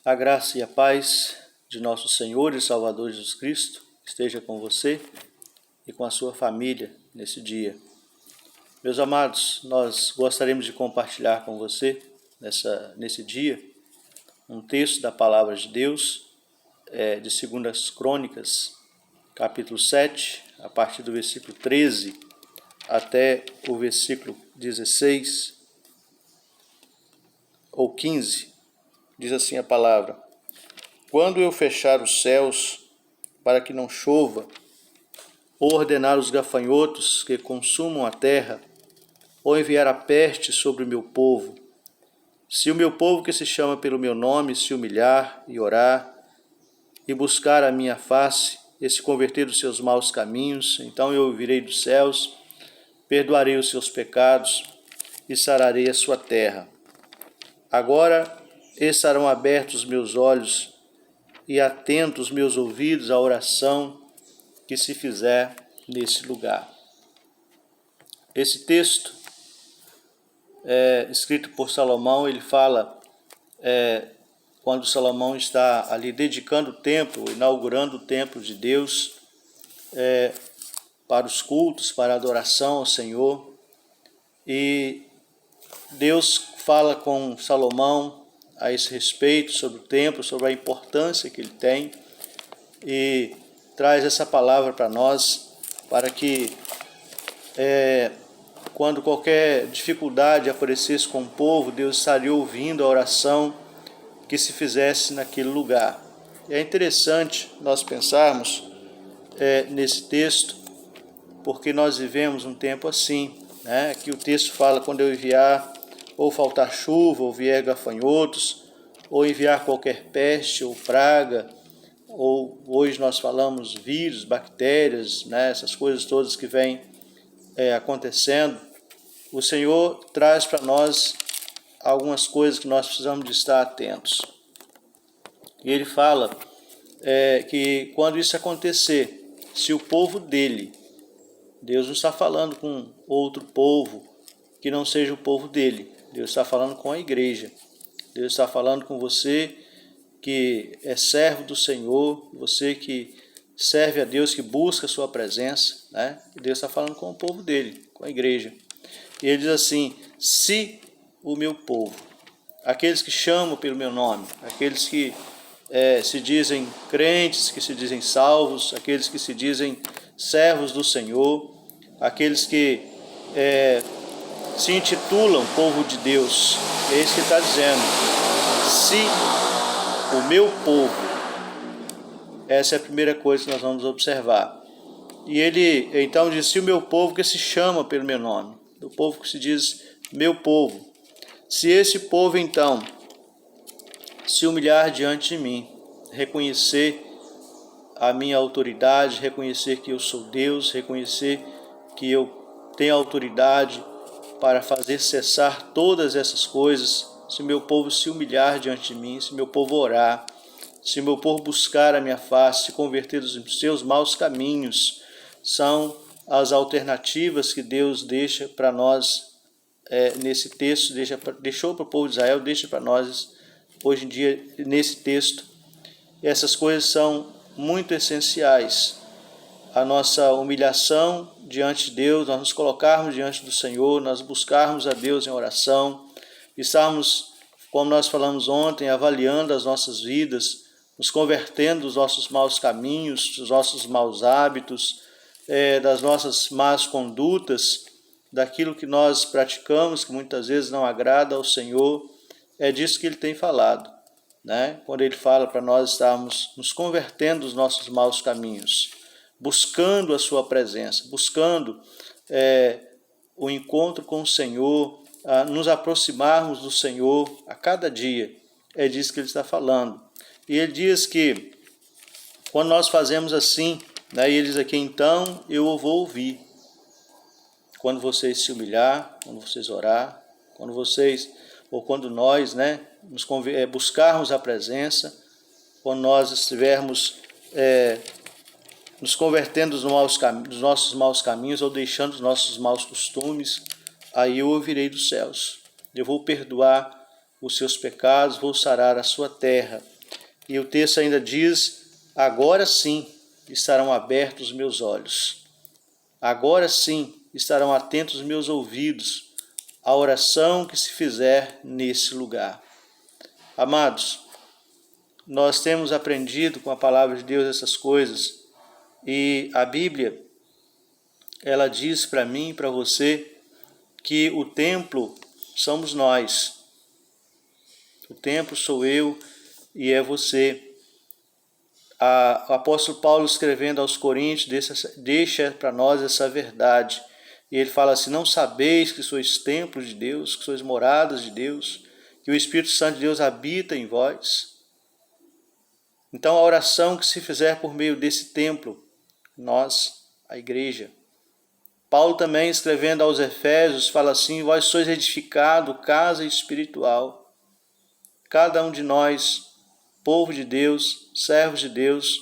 A graça e a paz de nosso Senhor e Salvador Jesus Cristo esteja com você e com a sua família nesse dia. Meus amados, nós gostaríamos de compartilhar com você nesse dia um texto da Palavra de Deus, de 2 Crônicas, capítulo 7, a partir do versículo 13 até o versículo 16 ou 15. Diz assim a palavra: Quando eu fechar os céus para que não chova, ou ordenar os gafanhotos que consumam a terra, ou enviar a peste sobre o meu povo, se o meu povo que se chama pelo meu nome se humilhar e orar, e buscar a minha face, e se converter dos seus maus caminhos, então eu ouvirei dos céus, perdoarei os seus pecados e sararei a sua terra. Agora estarão abertos os meus olhos e atentos meus ouvidos à oração que se fizer nesse lugar. Esse texto, escrito por Salomão, ele fala quando Salomão está ali dedicando o templo, inaugurando o templo de Deus para os cultos, para a adoração ao Senhor. E Deus fala com Salomão a esse respeito, sobre o templo, sobre a importância que ele tem, e traz essa palavra para nós, para que quando qualquer dificuldade aparecesse com o povo, Deus estaria ouvindo a oração que se fizesse naquele lugar. E é interessante nós pensarmos nesse texto, porque nós vivemos um tempo assim, né? Que o texto fala: quando eu enviar ou faltar chuva, ou vier gafanhotos, ou enviar qualquer peste ou praga, ou hoje nós falamos vírus, bactérias, né? Essas coisas todas que vêm acontecendo, o Senhor traz para nós algumas coisas que nós precisamos de estar atentos. E ele fala que quando isso acontecer, se o povo dele, Deus não está falando com outro povo que não seja o povo dele, Deus está falando com a igreja, Deus está falando com você que é servo do Senhor, você que serve a Deus, que busca a sua presença, né? E Deus está falando com o povo dele, com a igreja. E ele diz assim: se o meu povo, aqueles que chamam pelo meu nome, aqueles que se dizem crentes, que se dizem salvos, aqueles que se dizem servos do Senhor, aqueles que se intitulam povo de Deus, é isso que ele está dizendo. Se o meu povo, essa é a primeira coisa que nós vamos observar. E ele então diz: se o meu povo que se chama pelo meu nome, o povo que se diz meu povo, se esse povo então se humilhar diante de mim, reconhecer a minha autoridade, reconhecer que eu sou Deus, reconhecer que eu tenho autoridade para fazer cessar todas essas coisas, se meu povo se humilhar diante de mim, se meu povo orar, se meu povo buscar a minha face, se converter dos seus maus caminhos, são as alternativas que Deus deixa para nós nesse texto, deixou para o povo de Israel, deixa para nós hoje em dia nesse texto. Essas coisas são muito essenciais. A nossa humilhação diante de Deus, nós nos colocarmos diante do Senhor, nós buscarmos a Deus em oração, estarmos, como nós falamos ontem, avaliando as nossas vidas, nos convertendo dos nossos maus caminhos, dos nossos maus hábitos, das nossas más condutas, daquilo que nós praticamos, que muitas vezes não agrada ao Senhor. É disso que ele tem falado, né? Quando ele fala para nós estarmos nos convertendo dos nossos maus caminhos, buscando a sua presença, buscando o encontro com o Senhor, nos aproximarmos do Senhor a cada dia. É disso que ele está falando. E ele diz que quando nós fazemos assim, né, e ele diz aqui: então eu vou ouvir. Quando vocês se humilhar, quando vocês orar, quando vocês, ou quando nós, né, buscarmos a presença, quando nós estivermos nos convertendo dos nossos maus caminhos, ou deixando os nossos maus costumes, aí eu ouvirei dos céus. Eu vou perdoar os seus pecados, vou sarar a sua terra. E o texto ainda diz: agora sim estarão abertos os meus olhos. Agora sim estarão atentos os meus ouvidos à oração que se fizer nesse lugar. Amados, nós temos aprendido com a palavra de Deus essas coisas, e a Bíblia, ela diz para mim e para você que o templo somos nós. O templo sou eu e é você. O apóstolo Paulo, escrevendo aos Coríntios, deixa para nós essa verdade. E ele fala assim: não sabeis que sois templos de Deus, que sois moradas de Deus, que o Espírito Santo de Deus habita em vós? Então a oração que se fizer por meio desse templo, nós, a igreja. Paulo também, escrevendo aos Efésios, fala assim: vós sois edificado casa espiritual. Cada um de nós, povo de Deus, servos de Deus,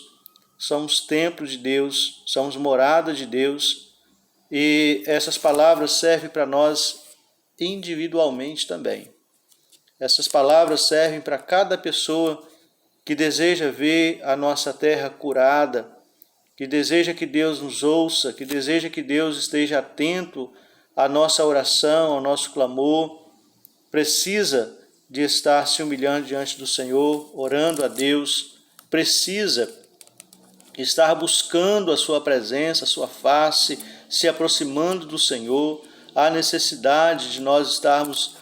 somos templo de Deus, somos morada de Deus, e essas palavras servem para nós individualmente também. Essas palavras servem para cada pessoa que deseja ver a nossa terra curada, que deseja que Deus nos ouça, que deseja que Deus esteja atento à nossa oração, ao nosso clamor, precisa de estar se humilhando diante do Senhor, orando a Deus, precisa estar buscando a sua presença, a sua face, se aproximando do Senhor. Há necessidade de nós estarmos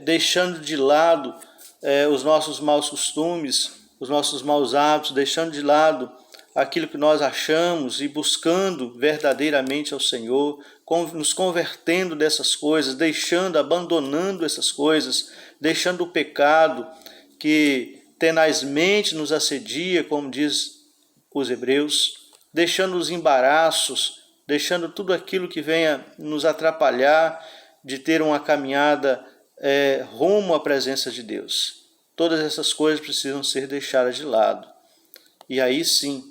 deixando de lado os nossos maus costumes, os nossos maus hábitos, deixando de lado aquilo que nós achamos e buscando verdadeiramente ao Senhor, nos convertendo dessas coisas, abandonando essas coisas, deixando o pecado que tenazmente nos assedia, como diz os Hebreus, deixando os embaraços, deixando tudo aquilo que venha nos atrapalhar de ter uma caminhada rumo à presença de Deus. Todas essas coisas precisam ser deixadas de lado. E aí sim,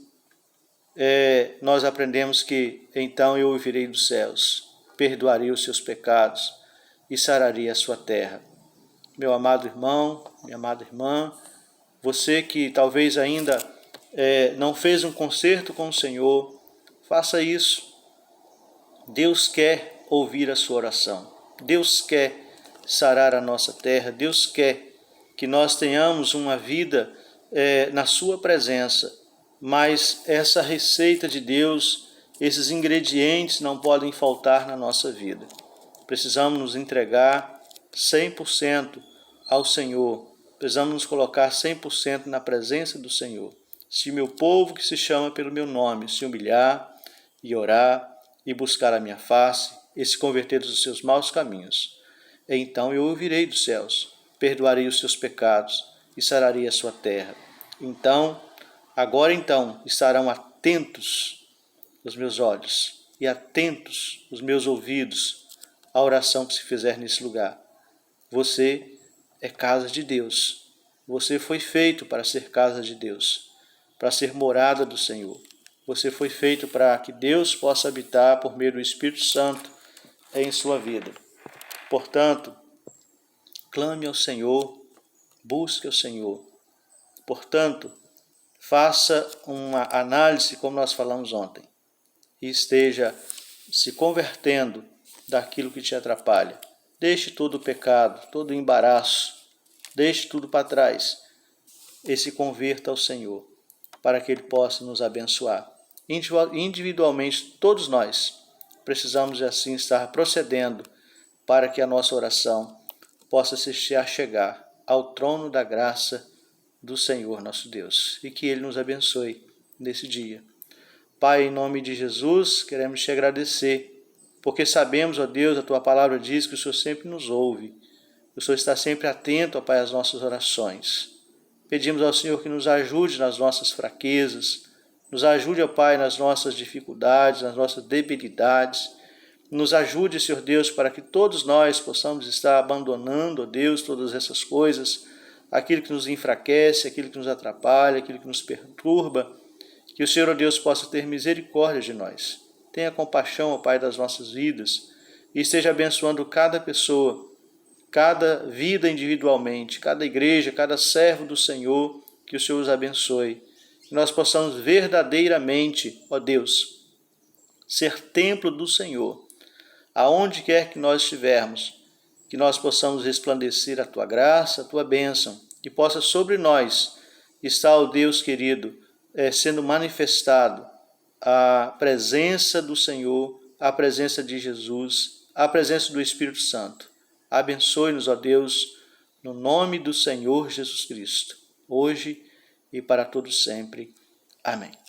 nós aprendemos que então eu ouvirei dos céus, perdoarei os seus pecados e sararei a sua terra. Meu amado irmão, minha amada irmã, você que talvez ainda não fez um concerto com o Senhor, faça isso. Deus quer ouvir a sua oração. Deus quer sarar a nossa terra. Deus quer que nós tenhamos uma vida na sua presença. Mas essa receita de Deus, esses ingredientes não podem faltar na nossa vida. Precisamos nos entregar 100% ao Senhor. Precisamos nos colocar 100% na presença do Senhor. Se meu povo que se chama pelo meu nome se humilhar e orar e buscar a minha face e se converter dos seus maus caminhos, então eu ouvirei dos céus, perdoarei os seus pecados e sararei a sua terra. Agora estarão atentos os meus olhos e atentos os meus ouvidos à oração que se fizer nesse lugar. Você é casa de Deus. Você foi feito para ser casa de Deus, para ser morada do Senhor. Você foi feito para que Deus possa habitar por meio do Espírito Santo em sua vida. Portanto, clame ao Senhor, busque ao Senhor. Portanto, faça uma análise, como nós falamos ontem, e esteja se convertendo daquilo que te atrapalha. Deixe todo o pecado, todo o embaraço, deixe tudo para trás e se converta ao Senhor, para que Ele possa nos abençoar. Individualmente, todos nós precisamos assim estar procedendo para que a nossa oração possa se achegar ao trono da graça do Senhor nosso Deus, e que Ele nos abençoe nesse dia. Pai, em nome de Jesus, queremos te agradecer, porque sabemos, ó Deus, a Tua palavra diz que o Senhor sempre nos ouve, o Senhor está sempre atento, ó Pai, às nossas orações. Pedimos ao Senhor que nos ajude nas nossas fraquezas, nos ajude, ó Pai, nas nossas dificuldades, nas nossas debilidades. Nos ajude, Senhor Deus, para que todos nós possamos estar abandonando, ó Deus, todas essas coisas, aquilo que nos enfraquece, aquilo que nos atrapalha, aquilo que nos perturba, que o Senhor, ó Deus, possa ter misericórdia de nós. Tenha compaixão, ó Pai, das nossas vidas e esteja abençoando cada pessoa, cada vida individualmente, cada igreja, cada servo do Senhor que o Senhor os abençoe, que nós possamos verdadeiramente, ó Deus, ser templo do Senhor, aonde quer que nós estivermos, que nós possamos resplandecer a Tua graça, a Tua bênção, que possa sobre nós estar, ó Deus querido, sendo manifestado a presença do Senhor, a presença de Jesus, a presença do Espírito Santo. Abençoe-nos, ó Deus, no nome do Senhor Jesus Cristo, hoje e para todo sempre. Amém.